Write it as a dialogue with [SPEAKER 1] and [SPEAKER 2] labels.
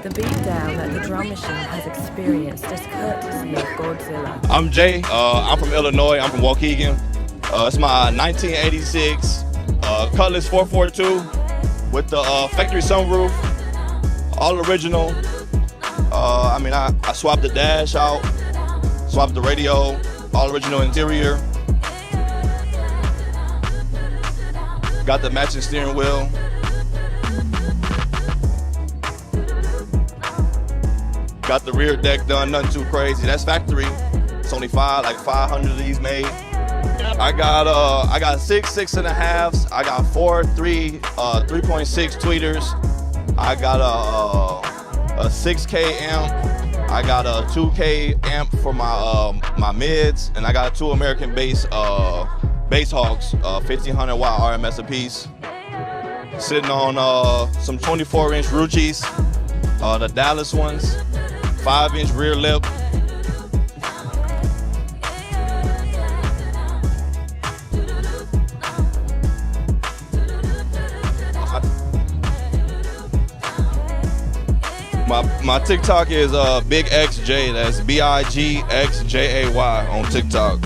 [SPEAKER 1] The beatdown that the drum machine has experienced is courtesy of Godzilla.
[SPEAKER 2] I'm Jay. I'm from Illinois. I'm from Waukegan. It's my 1986 Cutlass 442 with the factory sunroof, all original. I swapped the dash out, swapped the radio, all original interior. Got the matching steering wheel. Got the rear deck done, nothing too crazy. That's factory. It's only 500 of these made. I got 6 6.5s. I got 4 3.6 tweeters. I got a 6K amp. I got a 2K amp for my mids, and I got 2 American bass Hogs, 1500 watt RMS apiece. Sitting on some 24-inch Ruchis, the Dallas ones, 5-inch rear lip. My TikTok is Big XJ. That's BIGXJAY on TikTok.